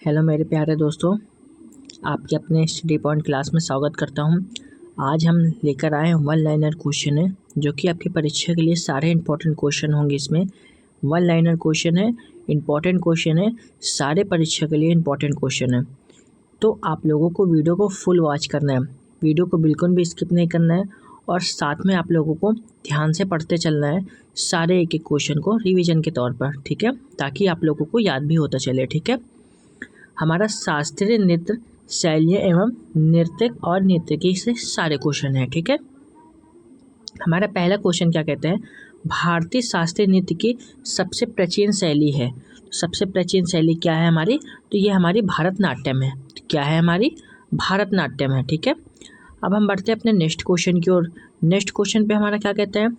Hello मेरे प्यारे दोस्तों, आपके अपने स्टडी पॉइंट क्लास में स्वागत करता हूं। आज हम लेकर आए वन लाइनर क्वेश्चन है जो कि आपकी परीक्षा के लिए सारे इंपॉर्टेंट क्वेश्चन होंगे। इसमें वन लाइनर क्वेश्चन है, इंपॉर्टेंट क्वेश्चन है, सारे परीक्षा के लिए इंपॉर्टेंट क्वेश्चन है। तो आप लोगों को वीडियो को फुल वॉच करना है, वीडियो को बिल्कुल भी स्किप नहीं करना है और साथ में आप लोगों को ध्यान से पढ़ते चलना है सारे एक एक क्वेश्चन को रिवीजन के तौर पर, ठीक है, ताकि आप लोगों को याद भी होता चले। ठीक है, हमारा शास्त्रीय नृत्य, शैलीय एवं नृत्यक और नर्तकी से सारे क्वेश्चन हैं। ठीक है, हमारा पहला क्वेश्चन क्या कहते हैं, भारतीय शास्त्रीय नृत्य की सबसे प्राचीन शैली है। सबसे प्राचीन शैली क्या है हमारी, तो ये हमारी भरतनाट्यम है। क्या है हमारी, भरतनाट्यम है। ठीक है, अब हम बढ़ते हैं अपने नेक्स्ट क्वेश्चन की ओर। नेक्स्ट क्वेश्चन पे हमारा क्या कहते हैं,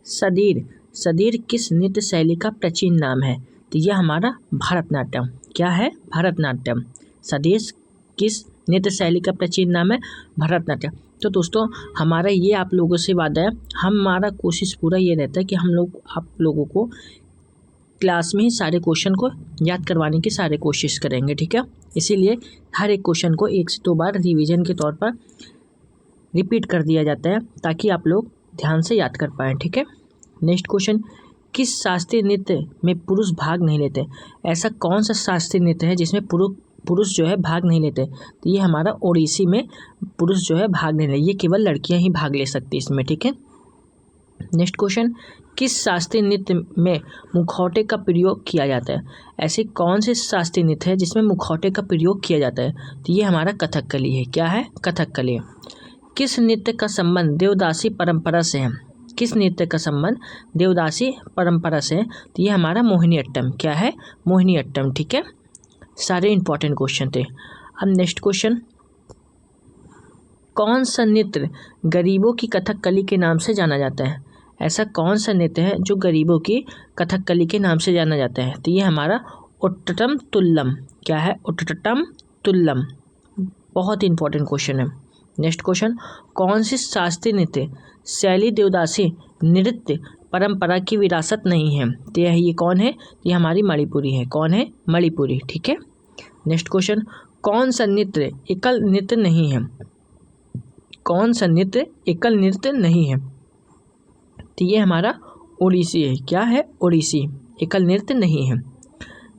सदीर, सदीर किस नृत्य शैली का प्राचीन नाम है, तो यह हमारा भरतनाट्यम। क्या है, भरतनाट्यम। सदीर किस नृत्य शैली का प्राचीन नाम है, भरतनाट्यम। तो दोस्तों हमारा ये आप लोगों से वादा है, हमारा कोशिश पूरा ये रहता है कि हम लोग आप लोगों को क्लास में ही सारे क्वेश्चन को याद करवाने की सारे कोशिश करेंगे। ठीक है, इसीलिए हर एक क्वेश्चन को 1 से 2 बार रिवीजन के तौर पर रिपीट कर दिया जाता है ताकि आप लोग ध्यान से याद कर पाएँ। ठीक है, नेक्स्ट क्वेश्चन, किस शास्त्रीय नृत्य में पुरुष भाग नहीं लेते। ऐसा कौन सा शास्त्रीय नृत्य है जिसमें पुरुष जो है भाग नहीं लेते, तो ये हमारा ओडिसी में पुरुष जो है भाग नहीं लेते, ये केवल लड़कियां ही भाग ले सकती इसमें। ठीक है, नेक्स्ट क्वेश्चन, किस शास्त्रीय नृत्य में मुखौटे का प्रयोग किया जाता है। ऐसे कौन से शास्त्रीय नृत्य है जिसमें मुखौटे का प्रयोग किया जाता है, तो ये हमारा कथकली है। क्या है, कथकली। किस नृत्य का संबंध देवदासी परंपरा से है। किस नृत्य का संबंध देवदासी परंपरा से है, तो ये हमारा मोहिनीअट्टम। क्या है, मोहिनीअट्टम। ठीक है, सारे इंपॉर्टेंट क्वेश्चन थे। अब नेक्स्ट क्वेश्चन, कौन सा नृत्य गरीबों की कथकली के नाम से जाना जाता है। ऐसा कौन सा नृत्य है जो गरीबों की कथकली के नाम से जाना जाता है, तो ये हमारा उट्टम तुल्लम। क्या है, उट्टम तुल्लम। बहुत इंपॉर्टेंट क्वेश्चन है। नेक्स्ट क्वेश्चन, कौन सी शास्त्रीय नृत्य शैली देवदासी नृत्य परंपरा की विरासत नहीं है, तो ये कौन है, ये हमारी मणिपुरी है। कौन है, मणिपुरी। ठीक है, नेक्स्ट क्वेश्चन, कौन सा नृत्य एकल नृत्य नहीं है। कौन सा नृत्य एकल नृत्य नहीं है, तो ये हमारा ओडिसी है। क्या है, ओडिसी, एकल नृत्य नहीं है।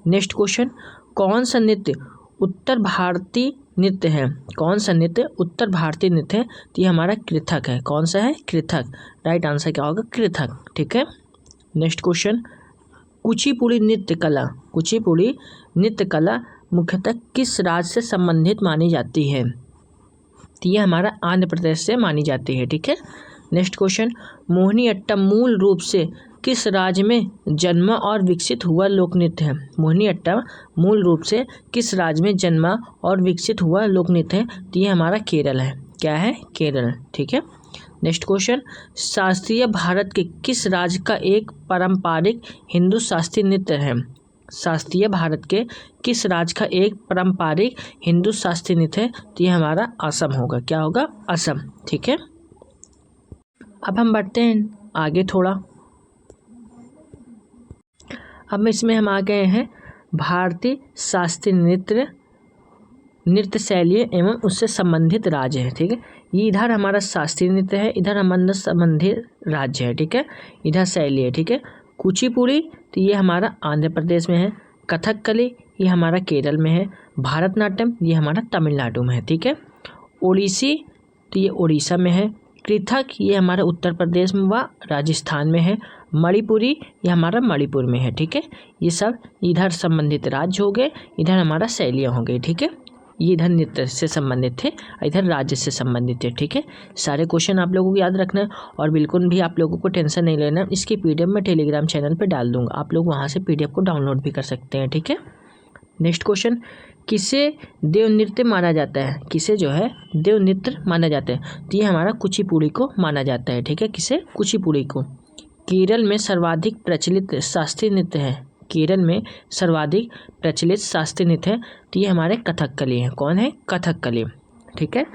नेक्स्ट क्वेश्चन, कौन सा नृत्य उत्तर भारतीय नृत्य है। कौन सा नृत्य उत्तर भारतीय नृत्य है, तो ये हमारा कृथक है। कौन सा है, कृथक। राइट आंसर क्या होगा, कृथक। ठीक है, नेक्स्ट क्वेश्चन, कुचिपुड़ी नृत्य कला, कुचिपुड़ी नृत्य कला मुख्यतः किस राज्य से संबंधित मानी जाती है, तो ये हमारा आंध्र प्रदेश से मानी जाती है। ठीक है, नेक्स्ट क्वेश्चन, मोहिनीअट्टम मूल रूप से किस राज्य में जन्मा और विकसित हुआ लोक नृत्य है। मोहिनीअट्टम मूल रूप से किस राज्य में जन्मा और विकसित हुआ लोक नृत्य है, तो ये हमारा केरल है। क्या है, केरल। ठीक है, नेक्स्ट क्वेश्चन, शास्त्रीय भारत के किस राज्य का एक पारंपरिक हिंदू शास्त्रीय नृत्य है। शास्त्रीय भारत के किस राज्य का एक पारंपरिक हिंदू शास्त्रीय नृत्य है, तो ये हमारा असम होगा। क्या होगा, असम। ठीक है, अब हम बढ़ते हैं आगे थोड़ा। अब इसमें हम आ गए हैं भारतीय शास्त्रीय नृत्य शैली एवं उससे संबंधित राज्य है। ठीक है, ये इधर हमारा शास्त्रीय नृत्य है, इधर हमारा संबंधित राज्य है। ठीक है, इधर शैली है। ठीक है, कुचिपुड़ी तो ये हमारा आंध्र प्रदेश में है, कथकली ये हमारा केरल में है, भरतनाट्यम ये हमारा तमिलनाडु में है। ठीक है, ओडिसी तो ये उड़ीसा में है, कृथक ये हमारा उत्तर प्रदेश में व राजस्थान में है, मणिपुरी ये हमारा मणिपुर में है। ठीक है, ये सब इधर संबंधित राज्य हो गए, इधर हमारा शैलियाँ हो गई। ठीक है, ये इधर नृत्य से संबंधित थे, इधर राज्य से संबंधित थे। ठीक है, सारे क्वेश्चन आप लोगों को याद रखना है और बिल्कुल भी आप लोगों को टेंशन नहीं लेना। इसकी PDF मैं टेलीग्राम चैनल पर डाल दूँगा, आप लोग वहाँ से PDF को डाउनलोड भी कर सकते हैं। ठीक है, नेक्स्ट क्वेश्चन, किसे देव नृत्य माना जाता है। किसे जो है देव नृत्य माना जाता है, तो ये हमारा कुचिपुड़ी को माना जाता है। ठीक है, किसे, कुचिपुड़ी को। केरल में सर्वाधिक प्रचलित शास्त्रीय नृत्य है। केरल में सर्वाधिक प्रचलित शास्त्रीय नृत्य है, तो ये हमारे कथकली है। कौन है, कथकली। ठीक है,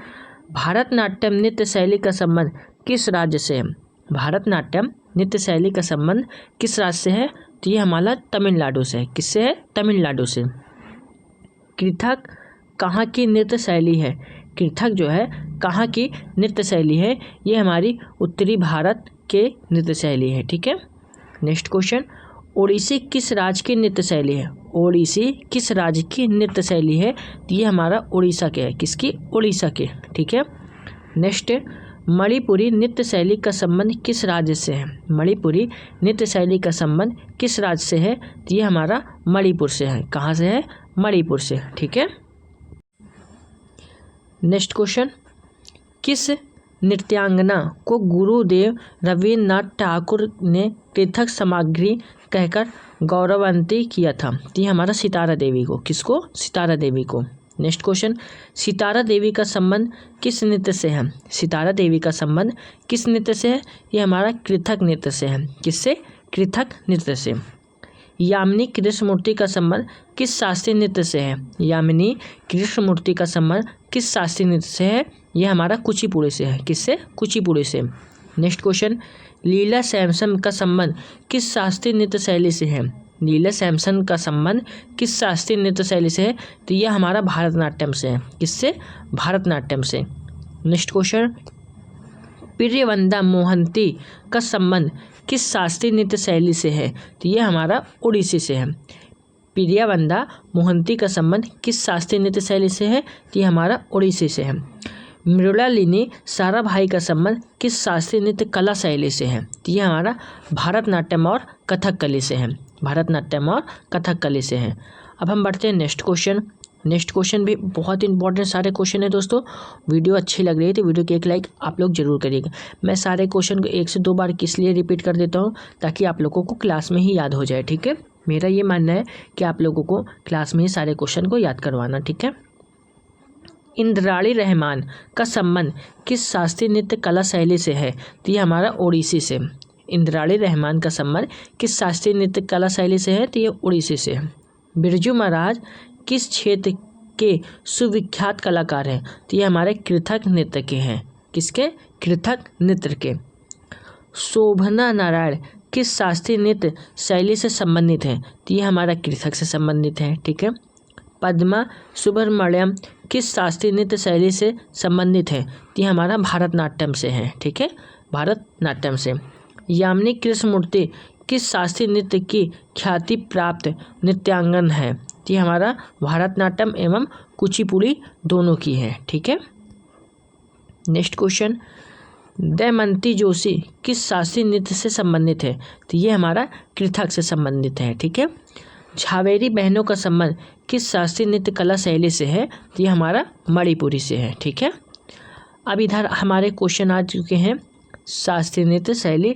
भारतनाट्यम नृत्य शैली का संबंध किस राज्य से है। भारतनाट्यम नृत्य शैली का संबंध किस राज्य से है, तो ये हमारा तमिलनाडु से है। किससे है, तमिलनाडु से। कृथक कहाँ की नृत्य शैली है? कृथक जो है कहाँ की नृत्य शैली है? ये हमारी उत्तरी भारत के नृत्य शैली है। ठीक है। नेक्स्ट क्वेश्चन, ओडिसी किस राज्य की नृत्य शैली है? ओडिसी किस राज्य की नृत्य शैली है? तो ये हमारा उड़ीसा के है। किसकी? उड़ीसा के। ठीक है। नेक्स्ट, मणिपुरी नृत्य शैली का संबंध किस राज्य से है? मणिपुरी नृत्य शैली का संबंध किस राज्य से है? तो ये हमारा मणिपुर से है। कहाँ से है? मणिपुर से। ठीक है। नेक्स्ट क्वेश्चन, किस नृत्यांगना को गुरुदेव रविन्द्रनाथ ठाकुर ने कृथक सामग्री कहकर गौरवान्वित किया था? तो ये हमारा सितारा देवी को। किसको? सितारा देवी को। नेक्स्ट क्वेश्चन, सितारा देवी का संबंध किस नृत्य से है? सितारा देवी का संबंध किस नृत्य से है? ये हमारा कृथक नृत्य से है। किससे? कृथक नृत्य से। यामिनी कृष्णमूर्ति का संबंध किस शास्त्रीय नृत्य से है? यामिनी कृष्णमूर्ति का संबंध किस शास्त्रीय नृत्य से है? ये हमारा कुचिपुड़ी से है। किससे? कुचिपुड़ी से। नेक्स्ट क्वेश्चन, लीला सैमसन का संबंध किस शास्त्रीय नृत्य शैली से है? लीला सैमसन का संबंध किस शास्त्रीय नृत्य शैली से है? तो यह हमारा भारतनाट्यम से है। किससे? भारतनाट्यम से। नेक्स्ट क्वेश्चन, प्रियवंदा मोहंती का संबंध किस शास्त्रीय नृत्य शैली से है? तो यह हमारा ओडिसी से है। प्रियवंदा मोहंती का संबंध किस शास्त्रीय नृत्य शैली से है? तो यह हमारा ओडिसी से है। मृणालिनी साराभाई का संबंध किस शास्त्रीय नृत्य कला शैली से है? तो यह हमारा भारतनाट्यम और कथकली से है। भारतनाट्यम और कथकली से है। अब हम बढ़ते हैं नेक्स्ट क्वेश्चन। नेक्स्ट क्वेश्चन भी बहुत इंपॉर्टेंट सारे क्वेश्चन है दोस्तों। वीडियो अच्छी लग रही है तो वीडियो की एक लाइक आप लोग जरूर करिएगा। मैं सारे क्वेश्चन को 1 से 2 बार किस लिए रिपीट कर देता हूँ? ताकि आप लोगों को क्लास में ही याद हो जाए। ठीक है। मेरा ये मानना है कि आप लोगों को क्लास में ही सारे क्वेश्चन को याद करवाना। ठीक है। इंद्राणी रहमान का संबंध किस शास्त्रीय नृत्य कला शैली से है? तो ये हमारा ओडिसी से। इंद्राणी रहमान का संबंध किस शास्त्रीय नृत्य कला शैली से है? तो ये ओडिसी से है। बिरजू महाराज किस क्षेत्र के सुविख्यात कलाकार हैं? तो ये हमारे कृथक नृत्य के हैं। किसके? कृथक नृत्य के। शोभना नारायण किस शास्त्रीय नृत्य शैली से संबंधित है? तो ये हमारा कृथक से संबंधित है। ठीक है। पद्मा सुब्रमण्यम किस शास्त्रीय नृत्य शैली से संबंधित है? तो ये हमारा भारतनाट्यम से है। ठीक है। भारतनाट्यम से। यामिनी कृष्णमूर्ति किस शास्त्रीय नृत्य की ख्याति प्राप्त नृत्यांगन है? तो ये हमारा भारतनाट्यम एवं कुचिपुड़ी दोनों की है। ठीक है। नेक्स्ट क्वेश्चन, दमयंती जोशी किस शास्त्रीय नृत्य से संबंधित है? तो ये हमारा कृथक से संबंधित है। ठीक है। झावेरी बहनों का संबंध किस शास्त्रीय नृत्य कला शैली से है? तो ये हमारा मणिपुरी से है। ठीक है। अब इधर हमारे क्वेश्चन आ चुके हैं शास्त्रीय नृत्य शैली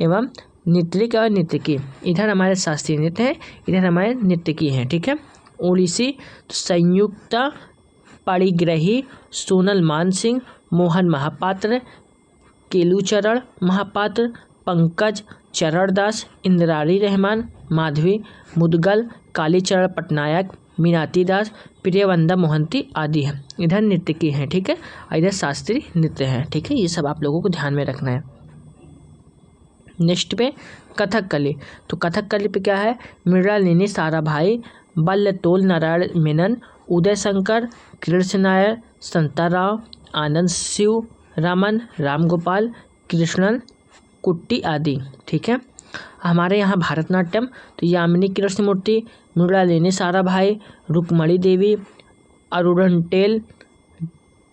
एवं नृत्यिक और नृत्यकी। इधर हमारे शास्त्रीय नृत्य है, इधर हमारे नृत्यकी हैं। ठीक है। ओडिसी संयुक्ता पाणिग्राही, सोनल मानसिंह, मोहन महापात्र, केलुचरण महापात्र, पंकज चरणदास, इंद्राणी रहमान, माधवी मुदगल, कालीचरण पटनायक, मीनाती दास, प्रियवंदा मोहंती आदि है। इधर नृत्यकी हैं। ठीक है। और इधर शास्त्रीय नृत्य है। ठीक है। ये सब आप लोगों को ध्यान में रखना है। नेक्स्ट पे कथकली। तो कथकली पे क्या है? मृणालिनी साराभाई, बल्लतोल नारायण मेनन, उदय शंकर, कृष्ण नायर, संताराव, आनंद शिव, रमन, राम गोपाल, कृष्णन कुट्टी आदि। ठीक है। हमारे यहाँ भारतनाट्यम तो यामिनी कृष्णमूर्ति, मृणालिनी साराभाई, रुक्मणी देवी, अरुणटेल,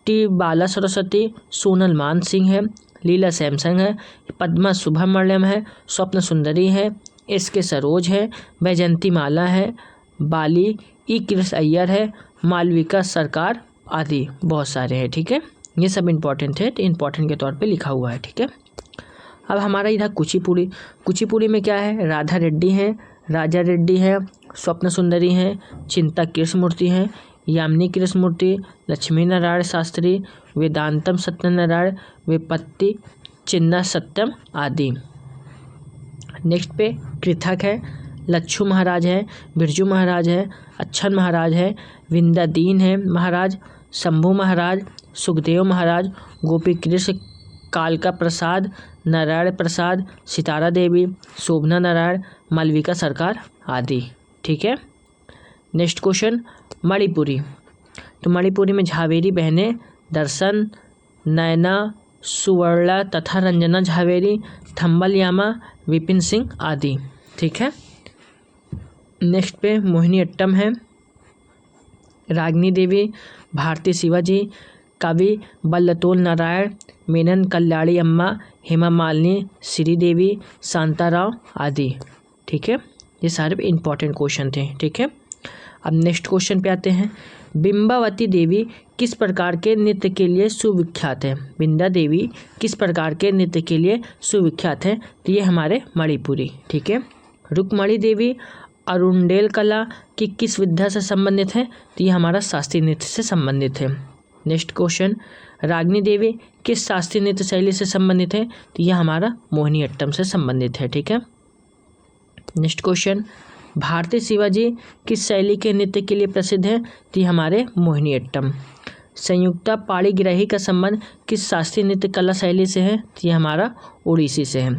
टी बाला सरस्वती, सोनल मान सिंह है, लीला सैमसन है, पद्मा सुब्रमण्यम है, स्वप्न सुंदरी है, एस.के. सरोज है, वैजयंती माला है, बाली ई कृष्ण अय्यर है, मालविका सरकार आदि बहुत सारे हैं। ठीक है। ये सब इंपॉर्टेंट है तो इंपॉर्टेंट के तौर पे लिखा हुआ है। ठीक है। अब हमारा इधर कुचिपुड़ी। कुचिपुड़ी में क्या है? राधा रेड्डी है, राजा रेड्डी है, स्वप्न सुंदरी है, चिंता कृष्णमूर्ति है, यामिनी कृष्णमूर्ति, लक्ष्मी नारायण शास्त्री, वेदांतम सत्यनारायण, विपत्ति चिन्ना सत्यम आदि। नेक्स्ट पे कृथक है, लच्छू महाराज है, बिरजू महाराज है, अच्छन महाराज है, विंदादीन है महाराज, शंभू महाराज, सुखदेव महाराज, गोपी कृष्ण, कालका प्रसाद, नारायण प्रसाद, सितारा देवी, शोभना नारायण, मालविका सरकार आदि। ठीक है। Next question, Manipuri. तो मणिपुरी में झावेरी बहनें दर्शन, नयना, सुवर्णा तथा रंजना झावेरी, थम्बल यामा, विपिन सिंह आदि। ठीक है। नेक्स्ट पे मोहिनीअट्टम है। रागिनी देवी, भारती शिवाजी, कवि वल्लतोल नारायण, मेनन कल्याणी अम्मा, हेमा मालिनी, श्रीदेवी, शांताराव आदि। ठीक है, ये सारे इंपॉर्टेंट क्वेश्चन थे। ठीक है, अब नेक्स्ट क्वेश्चन पे आते हैं। बिंबावती देवी किस प्रकार के नृत्य के लिए सुविख्यात है? बिंदा देवी किस प्रकार के नृत्य के लिए सुविख्यात है? तो ये हमारे मणिपुरी। ठीक है। रुक्मणी देवी अरुंडेल कला की किस विद्या से संबंधित है? तो ये हमारा शास्त्रीय नृत्य से संबंधित है। नेक्स्ट क्वेश्चन, रागिनी देवी किस शास्त्रीय नृत्य शैली से संबंधित है? तो यह हमारा मोहिनीअट्टम से संबंधित है। ठीक है। नेक्स्ट क्वेश्चन, भारती शिवाजी किस शैली के नृत्य के लिए प्रसिद्ध है? तो यह हमारे मोहिनीअट्टम। संयुक्ता पाणिग्राही का संबंध किस शास्त्रीय नृत्य कला शैली से है? तो यह हमारा ओडिसी से है।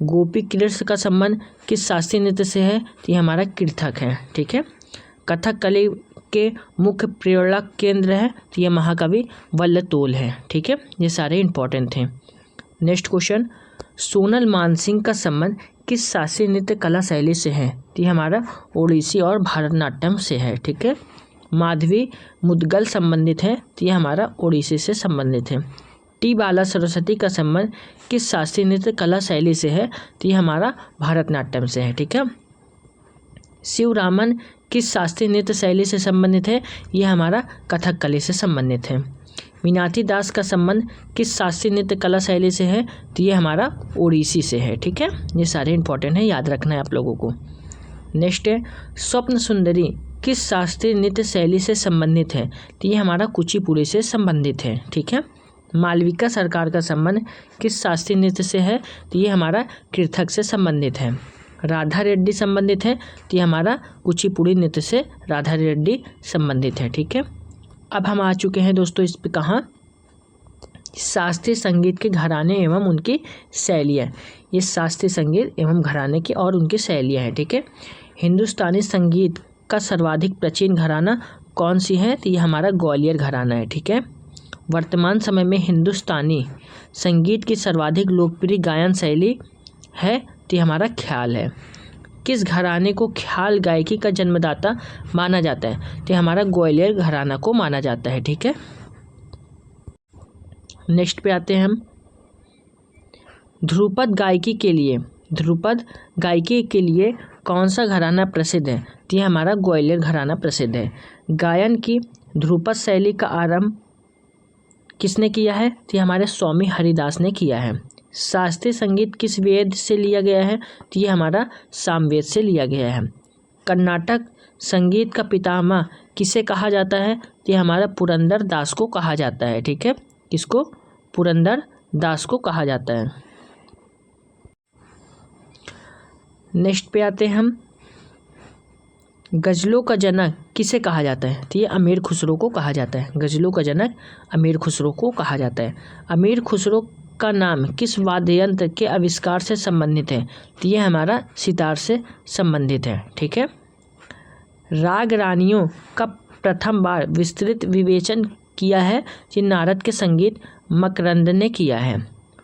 गोपी कृष्ण का संबंध किस शास्त्रीय नृत्य से है? तो यह हमारा कृथक है। ठीक है। कथकली के मुख्य प्रेरणा केंद्र है? तो यह महाकवि वल्लतोल है। ठीक है, ये सारे इंपॉर्टेंट थे। नेक्स्ट क्वेश्चन, सोनल मानसिंह का संबंध किस शास्त्रीय नृत्य कला शैली से है? तो यह हमारा ओडिसी और भारतनाट्यम से है। ठीक है। माधवी मुदगल संबंधित है? तो यह हमारा ओडिसी से संबंधित है। टी बाला सरस्वती का संबंध किस शास्त्रीय नृत्य कला शैली से है? तो यह हमारा भारतनाट्यम से है। ठीक है। शिवरामन किस शास्त्रीय नृत्य शैली से संबंधित है? यह हमारा कथकली से संबंधित है। मीनाक्षी दास का संबंध किस शास्त्रीय नृत्य कला शैली से है? तो ये हमारा ओडिसी से है। ठीक है, ये सारे इंपॉर्टेंट है, याद रखना है आप लोगों को। नेक्स्ट है, स्वप्न सुंदरी किस शास्त्रीय नृत्य शैली से संबंधित है? तो ये हमारा कुचिपुड़ी से संबंधित है। ठीक है। मालविका सरकार का संबंध किस शास्त्रीय नृत्य से है? तो ये हमारा कृथक से संबंधित है। राधा रेड्डी संबंधित है? तो ये हमारा कुचिपुड़ी नृत्य से राधा रेड्डी संबंधित है। ठीक है। अब हम आ चुके हैं दोस्तों इस पे कहाँ, शास्त्रीय संगीत के घराने एवं उनकी शैलियाँ। ये शास्त्रीय संगीत एवं घराने की और उनकी शैलियाँ हैं। ठीक है। हिंदुस्तानी संगीत का सर्वाधिक प्राचीन घराना कौन सी है? तो ये हमारा ग्वालियर घराना है। ठीक है। वर्तमान समय में हिंदुस्तानी संगीत की सर्वाधिक लोकप्रिय गायन शैली है? तो ये हमारा ख्याल है। किस घराने को ख्याल गायकी का जन्मदाता माना जाता है? तो हमारा ग्वालियर घराना को माना जाता है। ठीक है। नेक्स्ट पे आते हैं हम, ध्रुपद गायकी के लिए कौन सा घराना प्रसिद्ध है? तो यह हमारा ग्वालियर घराना प्रसिद्ध है। गायन की ध्रुपद शैली का आरंभ किसने किया है? तो हमारे स्वामी हरिदास ने किया है। शास्त्रीय संगीत किस वेद से लिया गया है? तो ये हमारा सामवेद से लिया गया है। कर्नाटक संगीत का पितामह किसे कहा जाता है? तो ये हमारा पुरंदर दास को कहा जाता है। ठीक है, किसको? पुरंदर दास को कहा जाता है। नेक्स्ट पे आते हैं हम, गजलों का जनक किसे कहा जाता है? तो ये अमीर खुसरो को कहा जाता है। गजलों का जनक अमीर खुसरो को कहा जाता है। अमीर खुसरो का नाम किस वाद्य यंत्र के आविष्कार से संबंधित है? तो ये हमारा सितार से संबंधित है। ठीक है। राग रानियों का प्रथम बार विस्तृत विवेचन किया है? ये नारद के संगीत मकरंद ने किया है।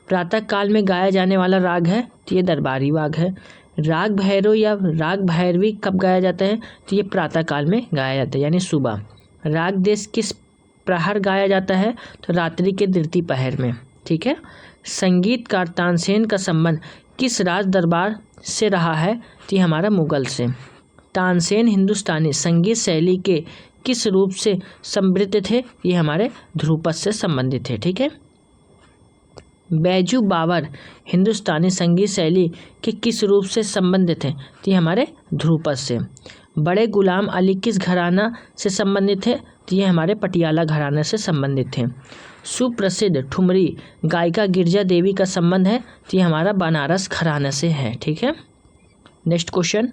प्रातः काल में गाया जाने वाला राग है? तो ये दरबारी राग है। राग भैरव या राग भैरवी कब गाया जाता है? तो ये प्रातः काल में गाया जाता है, यानी सुबह। राग देश किस प्रहर गाया जाता है? तो रात्रि के द्वितीय पहर में। ठीक है। संगीतकार तानसेन का संबंध किस राज दरबार से रहा है? तो ये हमारा मुगल से। तानसेन हिंदुस्तानी संगीत शैली के किस रूप से समृद्ध थे? ये हमारे ध्रुपद से संबंधित थे। ठीक है। बैजू बावर हिंदुस्तानी संगीत शैली के किस रूप से संबंधित है? तो ये हमारे ध्रुपद से। बड़े गुलाम अली किस घराना से संबंधित थे? तो ये हमारे पटियाला घराने से संबंधित थे। सुप्रसिद्ध ठुमरी गायिका गिरजा देवी का संबंध है? तो ये हमारा बनारस घराने से है। ठीक है। नेक्स्ट क्वेश्चन,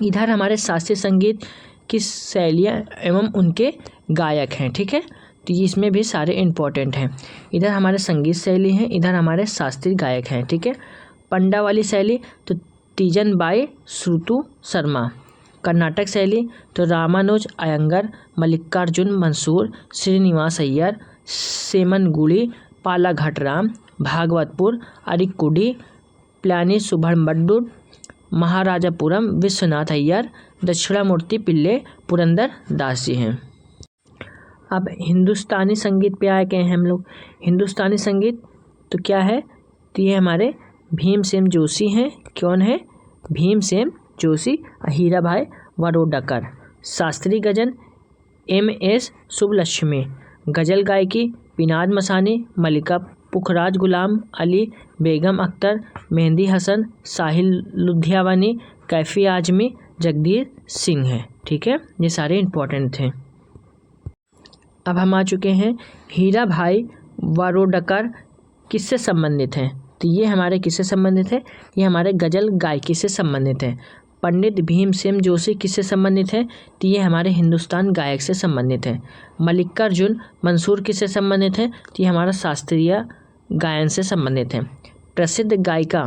इधर हमारे शास्त्रीय संगीत की शैलियाँ एवं उनके गायक हैं। ठीक है, तो इसमें भी सारे इंपॉर्टेंट हैं। इधर हमारे संगीत शैली हैं, इधर हमारे शास्त्रीय गायक हैं। ठीक है। पंडा वाली शैली तो तीजन बाई श्रुतु शर्मा। कर्नाटक शैली तो रामानुज अयंगर, मल्लिकार्जुन मंसूर, श्रीनिवास अय्यर, सेमनगुड़ी, पालाघाटराम, भागवतपुर, अरिकुडी, प्लानी सुब्रह्मण्यम, महाराजापुरम, विश्वनाथ अय्यर, दक्षिणामूर्ति पिल्ले, पुरंदर दास जी हैं। अब हिंदुस्तानी संगीत पे आए गए हैं हम लोग। हिंदुस्तानी संगीत तो क्या है, तो ये हमारे भीमसेन जोशी हैं। कौन है? भीमसेन जोशी, हीराभाई वरोडकर। शास्त्रीय गजल MS सुब्बलक्ष्मी, गजल गायकी पिनाज मसानी, मलिका पुखराज, गुलाम अली, बेगम अख्तर, मेहंदी हसन, साहिल लुधियावानी, कैफी आजमी, जगदीर सिंह है। ठीक है, ये सारे इंपॉर्टेंट थे। अब हम आ चुके हैं हीराभाई वरोडकर किससे संबंधित हैं, तो ये हमारे किससे संबंधित है, ये हमारे गजल गायकी से संबंधित है। पंडित भीमसेन जोशी किससे संबंधित है, तो ये हमारे हिंदुस्तान गायक से संबंधित है। मल्लिकार्जुन मंसूर किससे संबंधित है, तो ये हमारा शास्त्रीय गायन से संबंधित है। प्रसिद्ध गायिका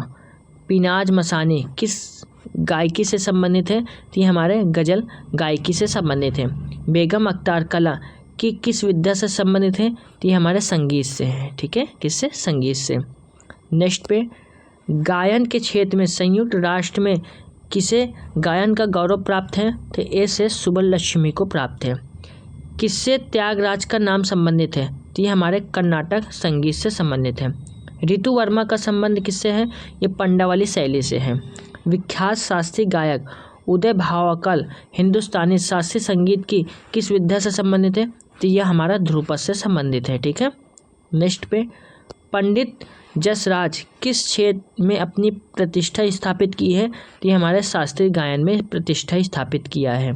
पिनाज मसानी किस गायकी से संबंधित है, तो ये हमारे गजल गायकी से संबंधित है। बेगम अख्तर कला की किस विद्या से संबंधित है, तो ये हमारे संगीत से है। ठीक है, किससे? संगीत से। नेक्स्ट पे, गायन के क्षेत्र में संयुक्त राष्ट्र में किसे गायन का गौरव प्राप्त है, तो SS सुब्बलक्ष्मी को प्राप्त है। किससे त्यागराज का नाम संबंधित है, तो ये हमारे कर्नाटक संगीत से संबंधित है। ऋतु वर्मा का संबंध किससे है, ये पंडावाली शैली से है। विख्यात शास्त्रीय गायक उदय भावकल हिंदुस्तानी शास्त्रीय संगीत की किस विद्या से संबंधित है, तो यह हमारा ध्रुपद से संबंधित है। ठीक है, नेक्स्ट पे, पंडित जसराज किस क्षेत्र में अपनी प्रतिष्ठा स्थापित की है, तो ये हमारे शास्त्रीय गायन में प्रतिष्ठा स्थापित किया है।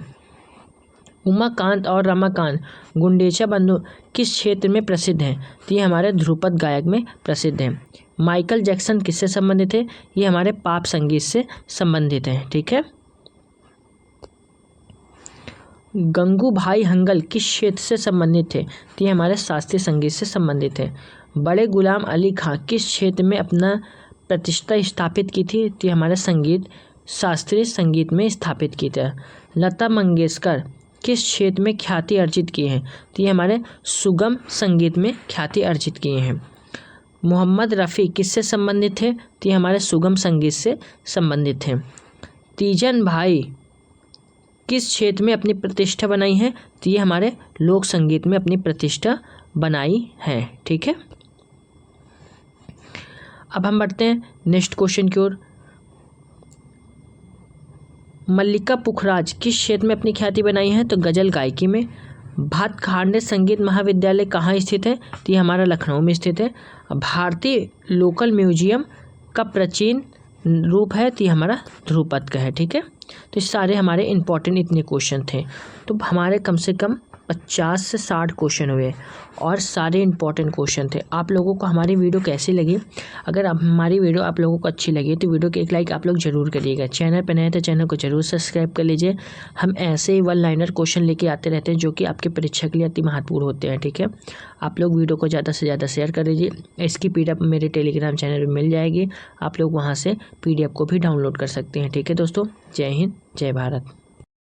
उमाकांत और रमाकांत गुंडेचा बंधु किस क्षेत्र में प्रसिद्ध हैं, तो ये हमारे ध्रुपद गायक में प्रसिद्ध हैं। माइकल जैक्सन किससे संबंधित है, ये हमारे पॉप संगीत से संबंधित है। ठीक है, गंगूभाई हंगल किस क्षेत्र से संबंधित थे, तो ये हमारे शास्त्रीय संगीत से संबंधित है। बड़े गुलाम अली खां किस क्षेत्र में अपना प्रतिष्ठा स्थापित की थी, तो ये हमारे संगीत शास्त्रीय संगीत में स्थापित की थी। लता मंगेशकर किस क्षेत्र में ख्याति अर्जित किए हैं, तो ये हमारे सुगम संगीत में ख्याति अर्जित किए हैं। मोहम्मद रफ़ी किससे संबंधित थे, तो ये हमारे सुगम संगीत से संबंधित हैं। तीजन भाई किस क्षेत्र में अपनी प्रतिष्ठा बनाई है, तो ये हमारे लोक संगीत में अपनी प्रतिष्ठा बनाई है। ठीक है, अब हम बढ़ते हैं नेक्स्ट क्वेश्चन की ओर। मल्लिका पुखराज किस क्षेत्र में अपनी ख्याति बनाई है, तो गजल गायकी में। भातखंडे संगीत महाविद्यालय कहाँ स्थित है, तो ये हमारा लखनऊ में स्थित है। भारतीय लोकल म्यूजियम का प्राचीन रूप है, तो ये हमारा ध्रुपद का है। ठीक है, तो सारे हमारे इंपॉर्टेंट इतने क्वेश्चन थे, तो हमारे कम से कम 50 से 60 क्वेश्चन हुए और सारे इंपॉर्टेंट क्वेश्चन थे। आप लोगों को हमारी वीडियो कैसी लगी? अगर हमारी वीडियो आप लोगों को अच्छी लगी तो वीडियो को एक लाइक आप लोग ज़रूर करिएगा। चैनल पर नए तो चैनल को ज़रूर सब्सक्राइब कर लीजिए। हम ऐसे ही वन लाइनर क्वेश्चन लेके आते रहते हैं जो कि आपकी परीक्षा के लिए अति महत्वपूर्ण होते हैं। ठीक है, आप लोग वीडियो को ज़्यादा से ज़्यादा शेयर कर लीजिए। इसकी PDF मेरे टेलीग्राम चैनल पर मिल जाएगी, आप लोग वहाँ से PDF को भी डाउनलोड कर सकते हैं। ठीक है दोस्तों, जय हिंद, जय भारत।